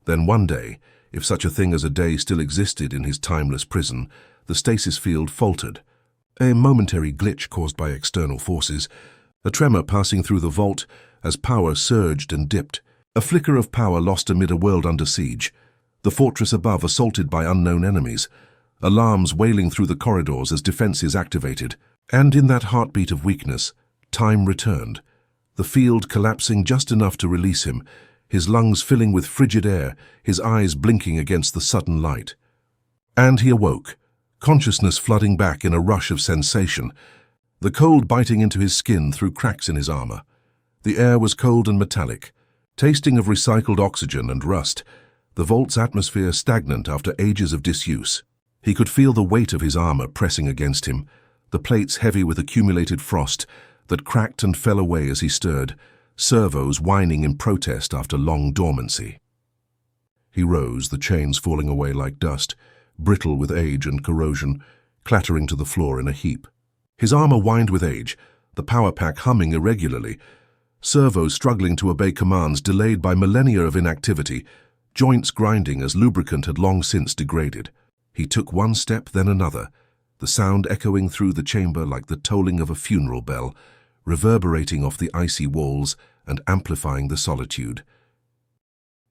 Then one day, if such a thing as a day still existed in his timeless prison, the stasis field faltered, a momentary glitch caused by external forces, a tremor passing through the vault as power surged and dipped, a flicker of power lost amid a world under siege, the fortress above assaulted by unknown enemies, alarms wailing through the corridors as defenses activated, and in that heartbeat of weakness, time returned, the field collapsing just enough to release him, his lungs filling with frigid air, his eyes blinking against the sudden light. And he awoke, consciousness flooding back in a rush of sensation, the cold biting into his skin through cracks in his armor. The air was cold and metallic, tasting of recycled oxygen and rust, the vault's atmosphere stagnant after ages of disuse. He could feel the weight of his armor pressing against him, the plates heavy with accumulated frost that cracked and fell away as he stirred, servos whining in protest after long dormancy. He rose, the chains falling away like dust, brittle with age and corrosion, clattering to the floor in a heap. His armor whined with age, the power pack humming irregularly, servos struggling to obey commands delayed by millennia of inactivity, joints grinding as lubricant had long since degraded. He took one step, then another, the sound echoing through the chamber like the tolling of a funeral bell, reverberating off the icy walls and amplifying the solitude.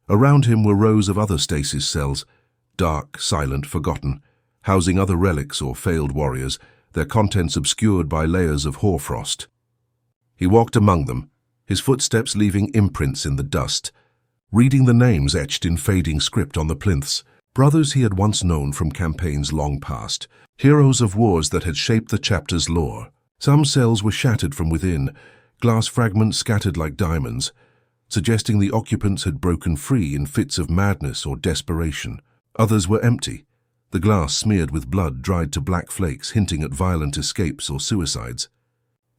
Around him were rows of other stasis cells, dark, silent, forgotten, housing other relics or failed warriors, their contents obscured by layers of hoarfrost. He walked among them, his footsteps leaving imprints in the dust, reading the names etched in fading script on the plinths, brothers he had once known from campaigns long past, heroes of wars that had shaped the chapter's lore. Some cells were shattered from within, glass fragments scattered like diamonds, suggesting the occupants had broken free in fits of madness or desperation. Others were empty, the glass smeared with blood dried to black flakes, hinting at violent escapes or suicides.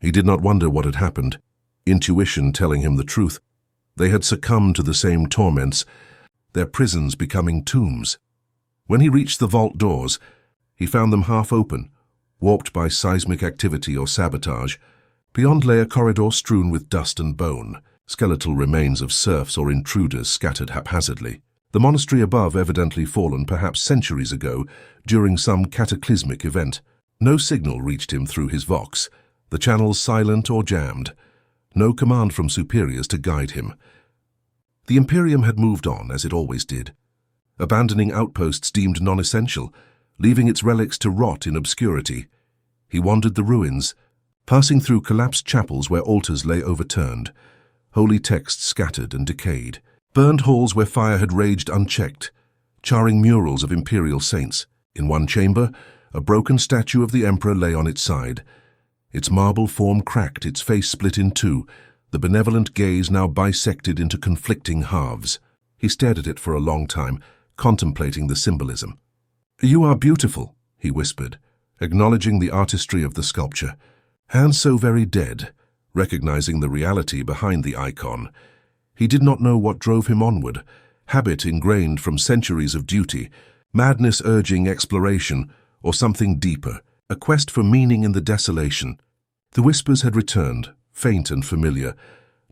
He did not wonder what had happened, intuition telling him the truth. They had succumbed to the same torments, their prisons becoming tombs. When he reached the vault doors, he found them half open, warped by seismic activity or sabotage. Beyond lay a corridor strewn with dust and bone, skeletal remains of serfs or intruders scattered haphazardly. The monastery above evidently fallen perhaps centuries ago during some cataclysmic event. No signal reached him through his vox, the channels silent or jammed. No command from superiors to guide him. The Imperium had moved on, as it always did, abandoning outposts deemed non-essential, leaving its relics to rot in obscurity. He wandered the ruins, passing through collapsed chapels where altars lay overturned, holy texts scattered and decayed, burned halls where fire had raged unchecked, charring murals of imperial saints. In one chamber, a broken statue of the emperor lay on its side, its marble form cracked, its face split in two, the benevolent gaze now bisected into conflicting halves. He stared at it for a long time, contemplating the symbolism. "You are beautiful," he whispered, acknowledging the artistry of the sculpture. Hands so very dead, recognizing the reality behind the icon. He did not know what drove him onward, habit ingrained from centuries of duty, madness urging exploration, or something deeper, a quest for meaning in the desolation. The whispers had returned, faint and familiar,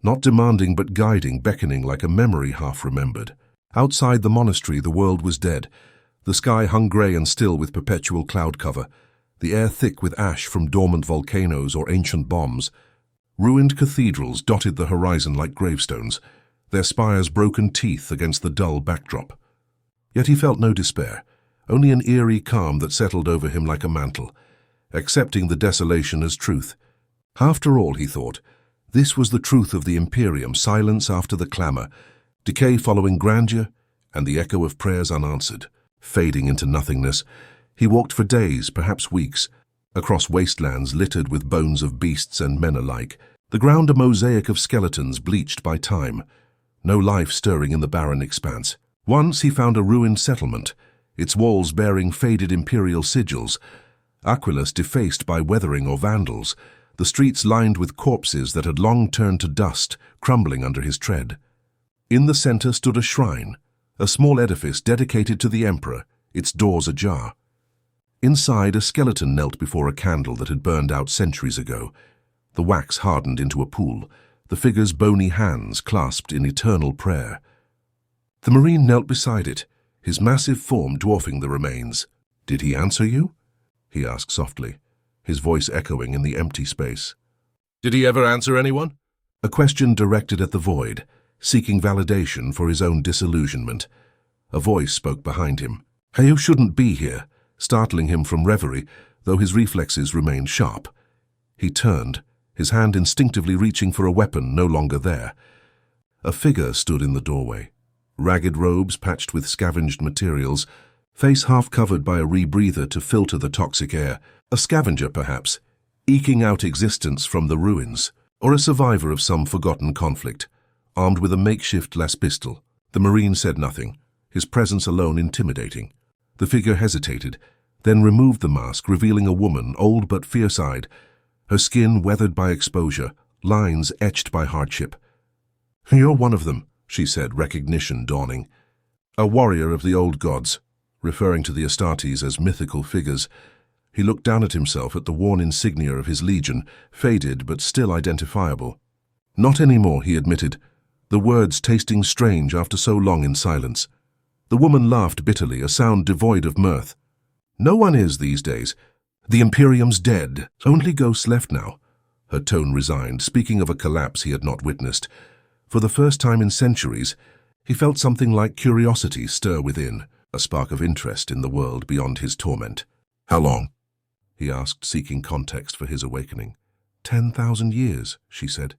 not demanding but guiding, beckoning like a memory half-remembered. Outside the monastery the world was dead. The sky hung grey and still with perpetual cloud cover, the air thick with ash from dormant volcanoes or ancient bombs. Ruined cathedrals dotted the horizon like gravestones, their spires broken teeth against the dull backdrop. Yet he felt no despair, only an eerie calm that settled over him like a mantle, accepting the desolation as truth. After all, he thought, this was the truth of the Imperium: silence after the clamour, decay following grandeur, and the echo of prayers unanswered. Fading into nothingness, he walked for days, perhaps weeks, across wastelands littered with bones of beasts and men alike, the ground a mosaic of skeletons bleached by time, no life stirring in the barren expanse. Once he found a ruined settlement, its walls bearing faded imperial sigils, Aquilus defaced by weathering or vandals, the streets lined with corpses that had long turned to dust, crumbling under his tread. In the center stood a shrine, a small edifice dedicated to the emperor, its doors ajar. Inside, a skeleton knelt before a candle that had burned out centuries ago. The wax hardened into a pool, the figure's bony hands clasped in eternal prayer. The Marine knelt beside it, his massive form dwarfing the remains. "Did he answer you?" he asked softly, his voice echoing in the empty space. "Did he ever answer anyone?" A question directed at the void, seeking validation for his own disillusionment. A voice spoke behind him. "You shouldn't be here," startling him from reverie, though his reflexes remained sharp. He turned, his hand instinctively reaching for a weapon no longer there. A figure stood in the doorway, ragged robes patched with scavenged materials, face half covered by a rebreather to filter the toxic air. A scavenger, perhaps, eking out existence from the ruins, or a survivor of some forgotten conflict, armed with a makeshift las pistol. The Marine said nothing, his presence alone intimidating. The figure hesitated, then removed the mask, revealing a woman, old but fierce-eyed, her skin weathered by exposure, lines etched by hardship. "You're one of them," she said, recognition dawning. "A warrior of the old gods," referring to the Astartes as mythical figures. He looked down at himself, at the worn insignia of his legion, faded but still identifiable. "Not anymore," he admitted, the words tasting strange after so long in silence. The woman laughed bitterly, a sound devoid of mirth. "No one is these days. The Imperium's dead. Only ghosts left now." Her tone resigned, speaking of a collapse he had not witnessed. For the first time in centuries, he felt something like curiosity stir within, a spark of interest in the world beyond his torment. "How long?" he asked, seeking context for his awakening. 10,000 years, she said.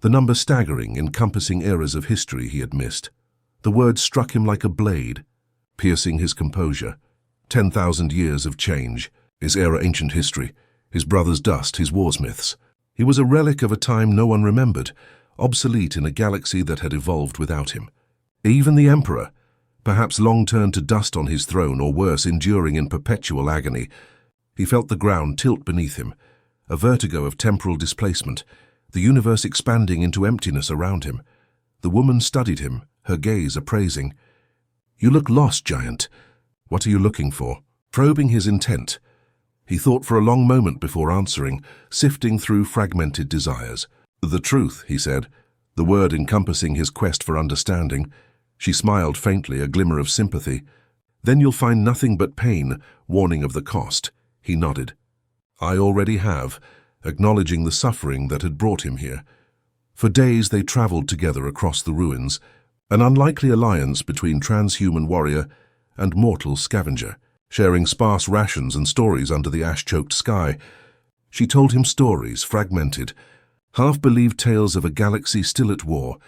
The number staggering, encompassing eras of history he had missed. The word struck him like a blade, piercing his composure. 10,000 years of change, his era ancient history, his brother's dust, his wars myths. He was a relic of a time no one remembered, obsolete in a galaxy that had evolved without him. Even the Emperor, perhaps long turned to dust on his throne, or worse, enduring in perpetual agony. He felt the ground tilt beneath him, a vertigo of temporal displacement, the universe expanding into emptiness around him. The woman studied him, her gaze appraising. "You look lost, Giant. What are you looking for?" Probing his intent, he thought for a long moment before answering, sifting through fragmented desires. "The truth," he said, the word encompassing his quest for understanding. She smiled faintly, a glimmer of sympathy. "Then you'll find nothing but pain, warning of the cost." He nodded. "I already have," acknowledging the suffering that had brought him here. For days they traveled together across the ruins, an unlikely alliance between transhuman warrior and mortal scavenger, sharing sparse rations and stories under the ash-choked sky. She told him stories, fragmented, half-believed tales of a galaxy still at war,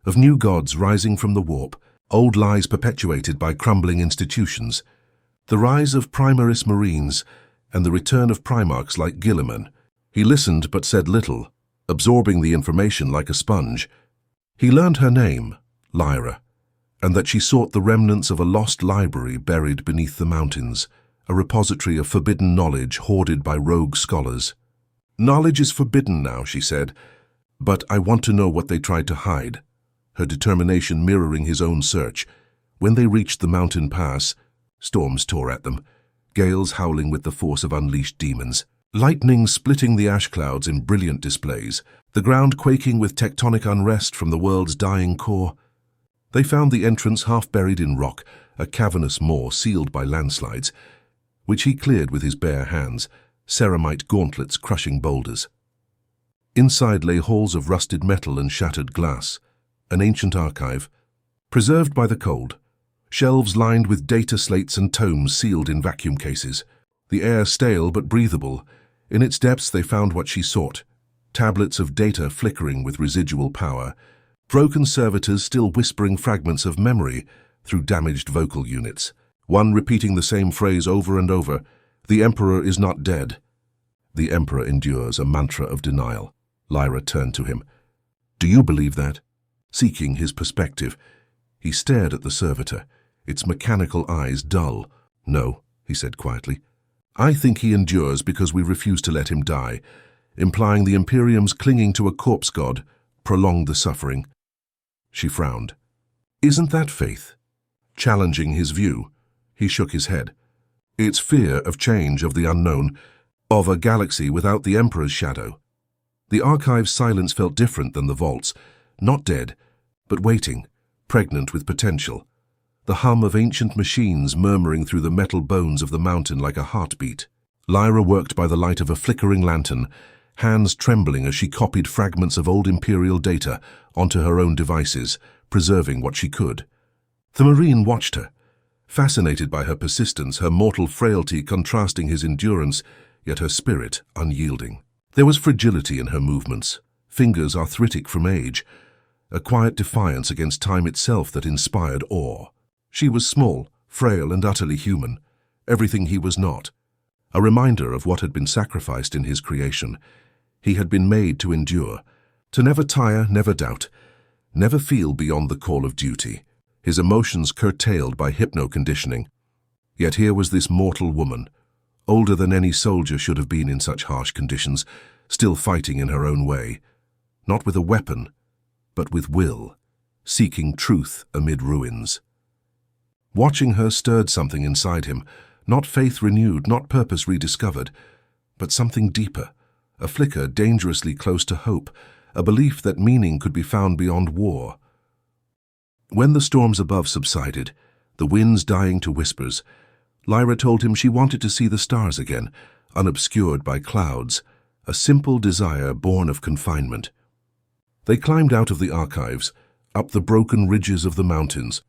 of new gods rising from the warp, old lies perpetuated by crumbling institutions, the rise of Primaris Marines, and the return of Primarchs like Guilliman. He listened but said little, absorbing the information like a sponge. He learned her name, Lyra, and that she sought the remnants of a lost library buried beneath the mountains, a repository of forbidden knowledge hoarded by rogue scholars. "Knowledge is forbidden now," she said, "but I want to know what they tried to hide," her determination mirroring his own search. When they reached the mountain pass, storms tore at them, gales howling with the force of unleashed demons, lightning splitting the ash clouds in brilliant displays, the ground quaking with tectonic unrest from the world's dying core. They found the entrance half buried in rock, a cavernous maw sealed by landslides, which he cleared with his bare hands, ceramite gauntlets crushing boulders. Inside lay halls of rusted metal and shattered glass, an ancient archive, preserved by the cold, shelves lined with data slates and tomes sealed in vacuum cases, the air stale but breathable. In its depths they found what she sought, tablets of data flickering with residual power, broken servitors still whispering fragments of memory through damaged vocal units, one repeating the same phrase over and over, "The Emperor is not dead." "The Emperor endures," a mantra of denial. Lyra turned to him. "Do you believe that?" Seeking his perspective, he stared at the servitor, its mechanical eyes dull. "No," he said quietly. "I think he endures because we refuse to let him die," implying the Imperium's clinging to a corpse god prolonged the suffering. She frowned. "Isn't that faith?" Challenging his view, he shook his head. "It's fear of change, of the unknown, of a galaxy without the Emperor's shadow." The archive's silence felt different than the vault's, not dead, but waiting, pregnant with potential. The hum of ancient machines murmuring through the metal bones of the mountain like a heartbeat. Lyra worked by the light of a flickering lantern, hands trembling as she copied fragments of old Imperial data onto her own devices, preserving what she could. The Marine watched her, fascinated by her persistence, her mortal frailty contrasting his endurance, yet her spirit unyielding. There was fragility in her movements, fingers arthritic from age, a quiet defiance against time itself that inspired awe. She was small, frail, and utterly human, everything he was not, a reminder of what had been sacrificed in his creation. He had been made to endure, to never tire, never doubt, never feel beyond the call of duty, his emotions curtailed by hypno-conditioning. Yet here was this mortal woman, older than any soldier should have been in such harsh conditions, still fighting in her own way, not with a weapon, but with will, seeking truth amid ruins. Watching her stirred something inside him, not faith renewed, not purpose rediscovered, but something deeper, a flicker dangerously close to hope, a belief that meaning could be found beyond war. When the storms above subsided, the winds dying to whispers, Lyra told him she wanted to see the stars again, unobscured by clouds, a simple desire born of confinement. They climbed out of the archives, up the broken ridges of the mountains,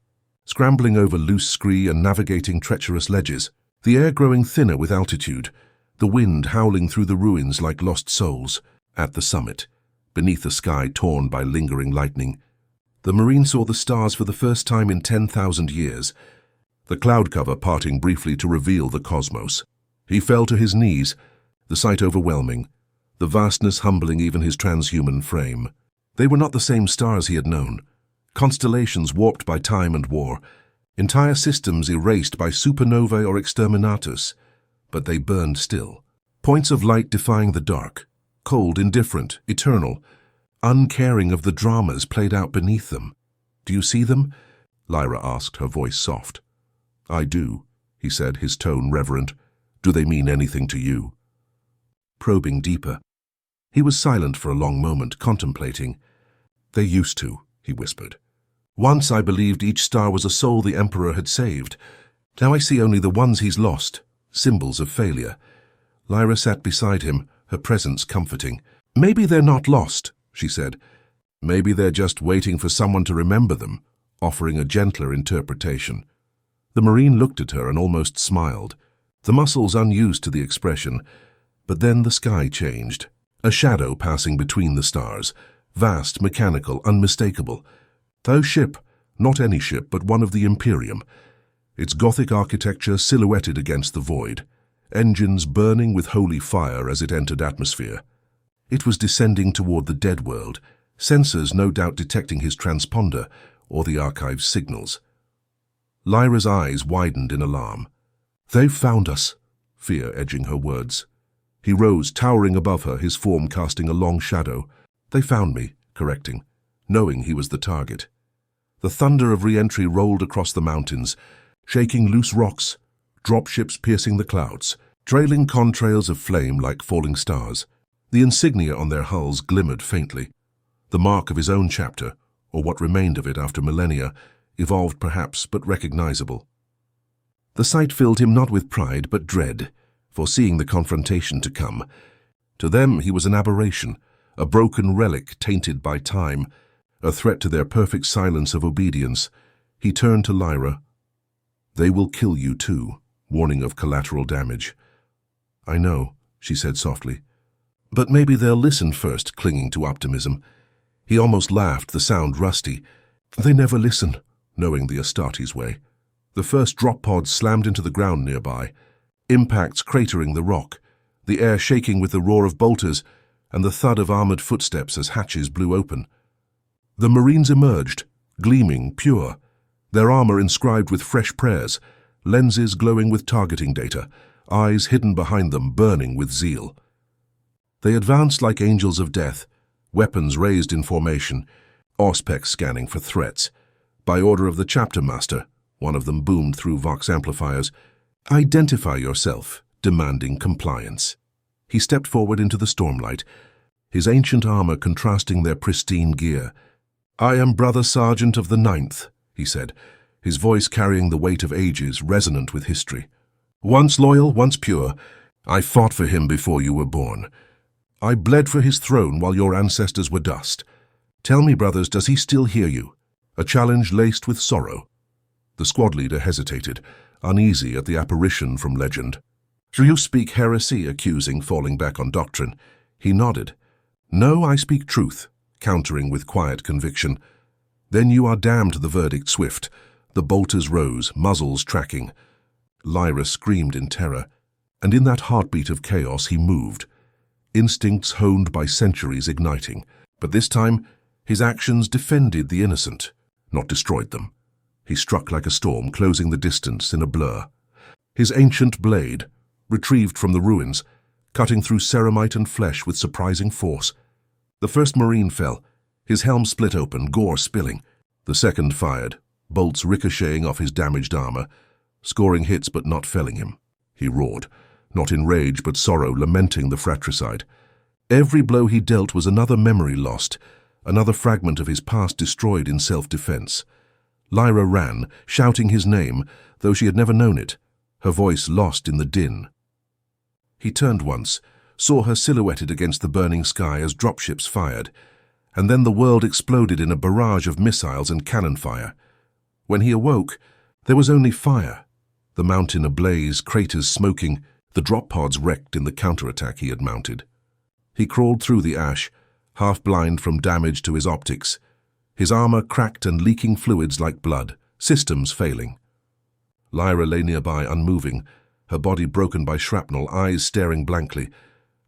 scrambling over loose scree and navigating treacherous ledges, the air growing thinner with altitude, the wind howling through the ruins like lost souls. At the summit, beneath a sky torn by lingering lightning, the Marine saw the stars for the first time in 10,000 years, the cloud cover parting briefly to reveal the cosmos. He fell to his knees, the sight overwhelming, the vastness humbling even his transhuman frame. They were not the same stars he had known. Constellations warped by time and war, entire systems erased by supernovae or exterminatus, but they burned still. Points of light defying the dark, cold, indifferent, eternal, uncaring of the dramas played out beneath them. "Do you see them?" Lyra asked, her voice soft. "I do," he said, his tone reverent. "Do they mean anything to you?" Probing deeper, he was silent for a long moment, contemplating. "They used to," he whispered. "Once I believed each star was a soul the Emperor had saved. Now I see only the ones he's lost, symbols of failure." Lyra sat beside him, her presence comforting. "Maybe they're not lost," she said. "Maybe they're just waiting for someone to remember them," offering a gentler interpretation. The Marine looked at her and almost smiled, the muscles unused to the expression. But then the sky changed, a shadow passing between the stars, vast, mechanical, unmistakable. A ship, not any ship, but one of the Imperium, its Gothic architecture silhouetted against the void, engines burning with holy fire as it entered atmosphere. It was descending toward the dead world, sensors no doubt detecting his transponder or the archive's signals. Lyra's eyes widened in alarm. "They've found us," fear edging her words. He rose, towering above her, his form casting a long shadow. "They found me," correcting, knowing he was the target. The thunder of re-entry rolled across the mountains, shaking loose rocks, dropships piercing the clouds, trailing contrails of flame like falling stars. The insignia on their hulls glimmered faintly, the mark of his own chapter, or what remained of it after millennia, evolved perhaps, but recognizable. The sight filled him not with pride, but dread, foreseeing the confrontation to come. To them he was an aberration, a broken relic tainted by time, a threat to their perfect silence of obedience. He turned to Lyra. "They will kill you too," warning of collateral damage. "I know," she said softly. "But maybe they'll listen first," clinging to optimism. He almost laughed, the sound rusty. "They never listen," knowing the Astartes way. The first drop pods slammed into the ground nearby, impacts cratering the rock, the air shaking with the roar of bolters and the thud of armored footsteps as hatches blew open. The Marines emerged, gleaming, pure, their armor inscribed with fresh prayers, lenses glowing with targeting data, eyes hidden behind them burning with zeal. They advanced like angels of death, weapons raised in formation, auspex scanning for threats. By order of the chapter master, one of them boomed through vox amplifiers, "Identify yourself," demanding compliance. He stepped forward into the stormlight, his ancient armor contrasting their pristine gear. "I am Brother Sergeant of the 9th, he said, his voice carrying the weight of ages resonant with history. "Once loyal, once pure, I fought for him before you were born. I bled for his throne while your ancestors were dust. Tell me, brothers, does he still hear you?" A challenge laced with sorrow. The squad leader hesitated, uneasy at the apparition from legend. "Do you speak heresy?" accusing, falling back on doctrine. He nodded. "No, I speak truth," countering with quiet conviction. "Then you are damned," the verdict swift. The bolters rose, muzzles tracking. Lyra screamed in terror, and in that heartbeat of chaos he moved, instincts honed by centuries igniting. But this time, his actions defended the innocent, not destroyed them. He struck like a storm, closing the distance in a blur. His ancient blade, retrieved from the ruins, cutting through ceramite and flesh with surprising force. The first Marine fell, his helm split open, gore spilling. The second fired, bolts ricocheting off his damaged armor, scoring hits but not felling him. He roared, not in rage but sorrow, lamenting the fratricide. Every blow he dealt was another memory lost, another fragment of his past destroyed in self-defense. Lyra ran, shouting his name, though she had never known it, her voice lost in the din. He turned once, saw her silhouetted against the burning sky as dropships fired, and then the world exploded in a barrage of missiles and cannon fire. When he awoke, there was only fire, the mountain ablaze, craters smoking, the drop pods wrecked in the counterattack he had mounted. He crawled through the ash, half blind from damage to his optics, his armor cracked and leaking fluids like blood, systems failing. Lyra lay nearby, unmoving, her body broken by shrapnel, eyes staring blankly.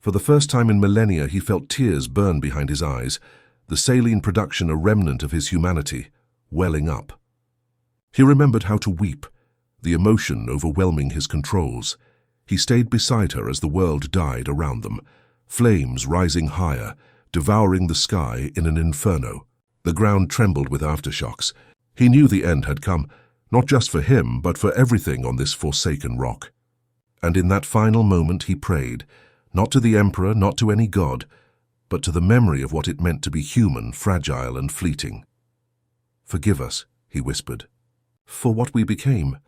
For the first time in millennia, he felt tears burn behind his eyes, the saline production a remnant of his humanity, welling up. He remembered how to weep, the emotion overwhelming his controls. He stayed beside her as the world died around them, flames rising higher, devouring the sky in an inferno. The ground trembled with aftershocks. He knew the end had come, not just for him, but for everything on this forsaken rock. And in that final moment he prayed, not to the Emperor, not to any god, but to the memory of what it meant to be human, fragile and fleeting. "Forgive us," he whispered, "for what we became,"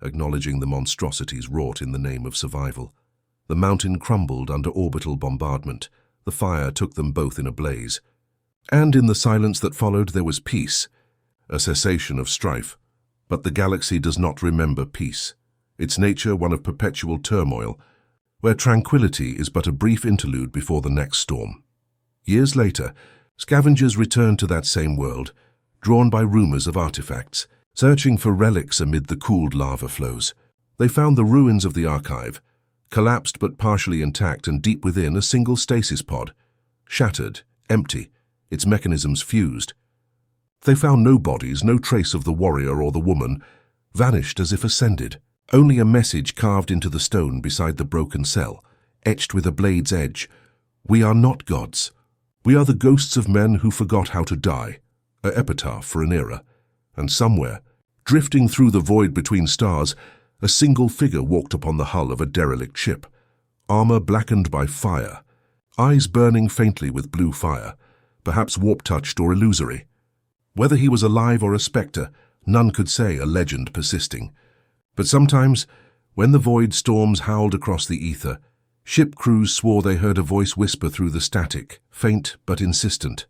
acknowledging the monstrosities wrought in the name of survival. The mountain crumbled under orbital bombardment. The fire took them both in a blaze. And in the silence that followed there was peace, a cessation of strife. But the galaxy does not remember peace, its nature one of perpetual turmoil, where tranquility is but a brief interlude before the next storm. Years later, scavengers returned to that same world, drawn by rumors of artifacts, searching for relics amid the cooled lava flows. They found the ruins of the archive, collapsed but partially intact, and deep within a single stasis pod, shattered, empty, its mechanisms fused. They found no bodies, no trace of the warrior or the woman, vanished as if ascended. Only a message carved into the stone beside the broken cell, etched with a blade's edge. "We are not gods. We are the ghosts of men who forgot how to die," an epitaph for an era. And somewhere, drifting through the void between stars, a single figure walked upon the hull of a derelict ship, armor blackened by fire, eyes burning faintly with blue fire, perhaps warp-touched or illusory. Whether he was alive or a spectre, none could say, a legend persisting. But sometimes, when the void storms howled across the ether, ship crews swore they heard a voice whisper through the static, faint but insistent.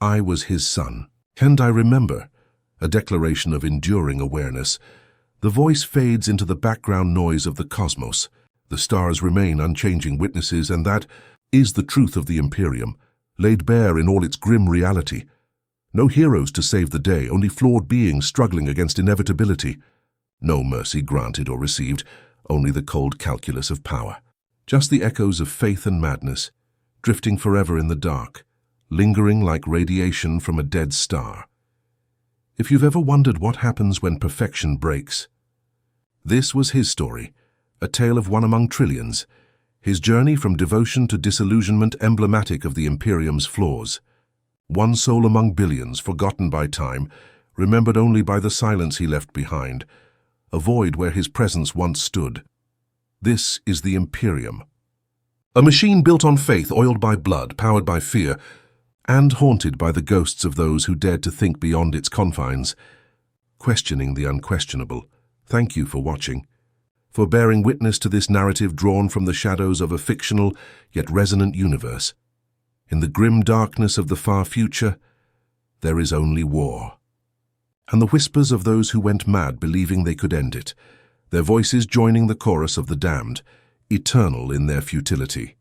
"I was his son." And I remember, a declaration of enduring awareness. The voice fades into the background noise of the cosmos. The stars remain unchanging witnesses, and that is the truth of the Imperium, laid bare in all its grim reality. No heroes to save the day, only flawed beings struggling against inevitability. No mercy granted or received, only the cold calculus of power. Just the echoes of faith and madness, drifting forever in the dark, lingering like radiation from a dead star. If you've ever wondered what happens when perfection breaks, this was his story, a tale of one among trillions, his journey from devotion to disillusionment emblematic of the Imperium's flaws. One soul among billions, forgotten by time, remembered only by the silence he left behind, a void where his presence once stood. This is the Imperium. A machine built on faith, oiled by blood, powered by fear, and haunted by the ghosts of those who dared to think beyond its confines, questioning the unquestionable. Thank you for watching, for bearing witness to this narrative drawn from the shadows of a fictional yet resonant universe. In the grim darkness of the far future, there is only war. And the whispers of those who went mad believing they could end it, their voices joining the chorus of the damned, eternal in their futility.